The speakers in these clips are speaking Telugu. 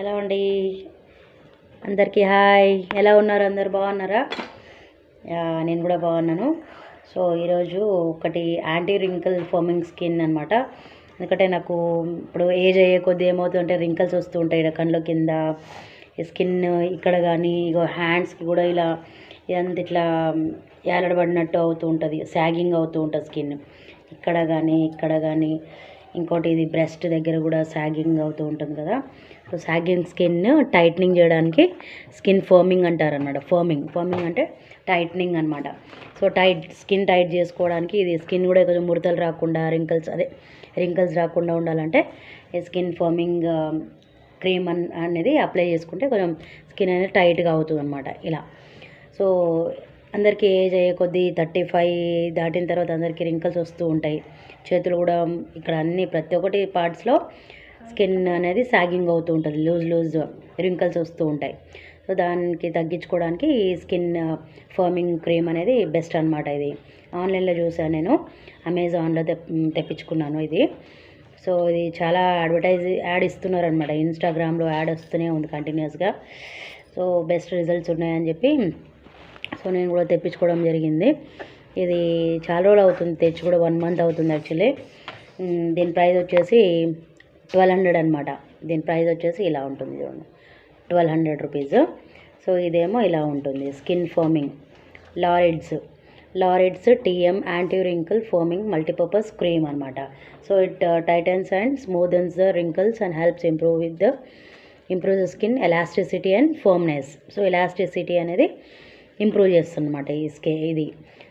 ఎలా అండి అందరికీ హాయ్. ఎలా ఉన్నారు? అందరు బాగున్నారా? నేను కూడా బాగున్నాను. సో ఈరోజు ఒకటి యాంటీ రింకిల్ ఫోమింగ్ స్కిన్ అనమాట. ఎందుకంటే నాకు ఇప్పుడు ఏజ్ అయ్యే కొద్ది ఏమవుతుందంటే రింకిల్స్ వస్తూ ఉంటాయి ఇక్కడ కళ్ళ కింద, స్కిన్ ఇక్కడ కానీ ఇగో హ్యాండ్స్కి కూడా ఇలా ఇదంతా ఇట్లా ఏలడబడినట్టు అవుతూ ఉంటుంది, సాగింగ్ అవుతూ ఉంటుంది స్కిన్ ఇక్కడ కానీ ఇంకోటి ఇది బ్రెస్ట్ దగ్గర కూడా సాగింగ్ అవుతూ ఉంటుంది కదా. సో సాగింగ్ స్కిన్ టైట్నింగ్ చేయడానికి స్కిన్ ఫోమింగ్ అంటారనమాట. ఫోమింగ్ అంటే టైట్నింగ్ అనమాట. సో స్కిన్ టైట్ చేసుకోవడానికి ఇది స్కిన్ కూడా కొంచెం ముడతలు రాకుండా రింకిల్స్ రాకుండా ఉండాలంటే ఈ స్కిన్ ఫోమింగ్ క్రీమ్ అనేది అప్లై చేసుకుంటే కొంచెం స్కిన్ అనేది టైట్గా అవుతుంది అనమాట ఇలా. సో అందరికీ ఏజ్ అయ్యే కొద్దీ 35 దాటిన తర్వాత అందరికీ రింకిల్స్ వస్తూ ఉంటాయి. చేతులు కూడా ఇక్కడ ప్రతి ఒక్కటి పార్ట్స్లో స్కిన్ అనేది సాగింగ్ అవుతూ ఉంటుంది, లూజ్ రింకిల్స్ వస్తూ ఉంటాయి. సో దానికి తగ్గించుకోవడానికి ఈ స్కిన్ ఫోమింగ్ క్రీమ్ అనేది బెస్ట్ అనమాట. ఇది ఆన్లైన్లో చూసాను, నేను అమెజాన్లో తెప్పించుకున్నాను ఇది. సో ఇది చాలా యాడ్ ఇస్తున్నారు అనమాట. ఇన్స్టాగ్రామ్లో యాడ్ వస్తూనే ఉంది కంటిన్యూస్గా. సో బెస్ట్ రిజల్ట్స్ ఉన్నాయని చెప్పి సో నేను కూడా తెప్పించుకోవడం జరిగింది. ఇది చాలా రోజులు అవుతుంది తెచ్చి కూడా 1 month అవుతుంది యాక్చువల్లీ. దీని ప్రైస్ వచ్చేసి 1200 అనమాట. దీని ప్రైస్ వచ్చేసి ఇలా ఉంటుంది చూడండి, 1200 రూపీస్. సో ఇదేమో ఇలా ఉంటుంది, స్కిన్ ఫోమింగ్ లారిడ్స్ TM anti wrinkle foaming multipurpose cream అనమాట. So it tightens and smoothens the wrinkles and helps improve the skin elasticity and firmness. So elasticity అనేది ఇంప్రూవ్ చేస్తుందన్నమాట ఇది.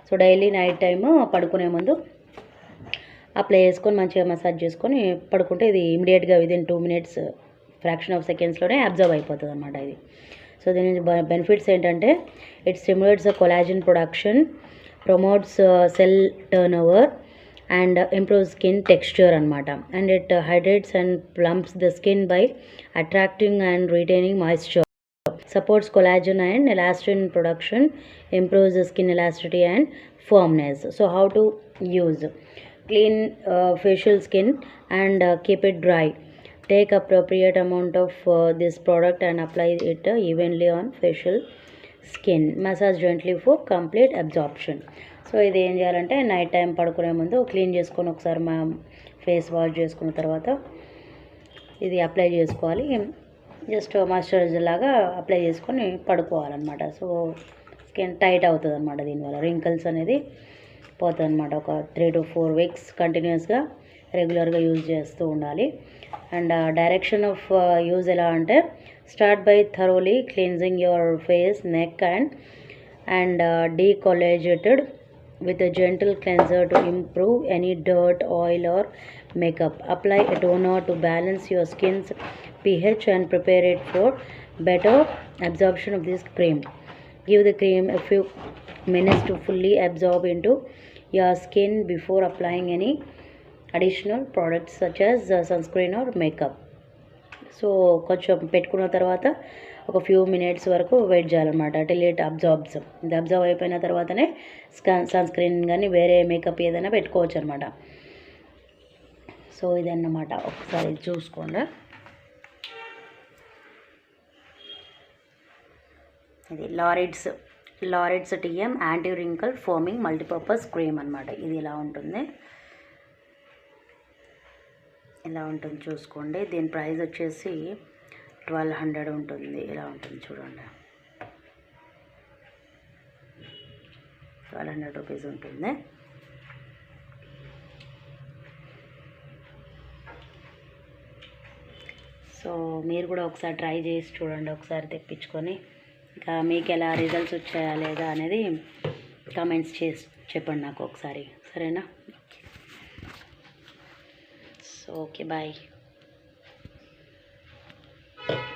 సో డైలీ నైట్ టైము పడుకునే ముందు అప్లై చేసుకొని మంచిగా మసాజ్ చేసుకొని పడుకుంటే ఇది ఇమీడియట్గా విదిన్ 2 minutes ఫ్రాక్షన్ ఆఫ్ సెకండ్స్లోనే అబ్జర్వ్ అయిపోతుంది అనమాట ఇది. సో దీని బెనిఫిట్స్ ఏంటంటే it stimulates the collagen production, promotes cell turnover and improve skin texture అనమాట. And it hydrates and plumps the skin by attracting and retaining moisture, supports collagen and elastin production, improves the skin elasticity and firmness. So how to use? Clean facial skin and keep it dry. Take appropriate amount of this product and apply it evenly on facial skin. Massage gently for complete absorption. So ఇది ఏం చేయాలంటే నైట్ టైం పడుకునే ముందు క్లీన్ చేసుకొని ఒకసారి మా ఫేస్ వాష్ చేసుకున్న తర్వాత ఇది అప్లై చేసుకోవాలి. జస్ట్ మాయిశ్చరైజర్ లాగా అప్లై చేసుకొని పడుకోవాలన్నమాట. సో స్కిన్ టైట్ అవుతుంది అనమాట. దీనివల్ల రింకిల్స్ అనేది పోతుంది అనమాట. ఒక 3 to 4 weeks కంటిన్యూస్గా రెగ్యులర్గా యూజ్ చేస్తూ ఉండాలి. అండ్ డైరెక్షన్ ఆఫ్ యూజ్ ఎలా అంటే start by thoroughly cleansing your face, neck and decolletage with a gentle cleanser to improve any dirt, oil or makeup. Apply a toner to balance your skin's pH and prepare it for better absorption of this cream. Give the cream a few minutes to fully absorb into your skin before applying any additional products such as sunscreen or makeup. So కొంచెం పెట్టుకున్న తర్వాత ఒక ఫ్యూ మినిట్స్ వరకు వెయిట్ చేయాలన్నమాట టిల్ ఇట్ అబ్జార్బ్స్. ఇది అబ్జర్వ్ అయిపోయిన తర్వాతనే సన్ స్క్రీన్ కానీ వేరే మేకప్ ఏదైనా పెట్టుకోవచ్చు అనమాట. సో ఇదన్నమాట, ఒకసారి చూసుకోండి. ఇది లారిడ్స్ TM anti wrinkle foaming multipurpose cream అనమాట. ఇది ఇలా ఉంటుంది చూసుకోండి. దీని ప్రైస్ వచ్చేసి 1200 ఉంటుంది. ఇలా ఉంటుంది చూడండి, 1200 రూపీస్ ఉంటుంది. సో మీరు కూడా ఒకసారి ట్రై చేసి చూడండి, ఒకసారి తెప్పించుకొని. ఇంకా మీకు ఎలా రిజల్ట్స్ వచ్చాయా లేదా అనేది కామెంట్స్ చేసి చెప్పండి నాకు ఒకసారి, సరేనా? So okay, bye.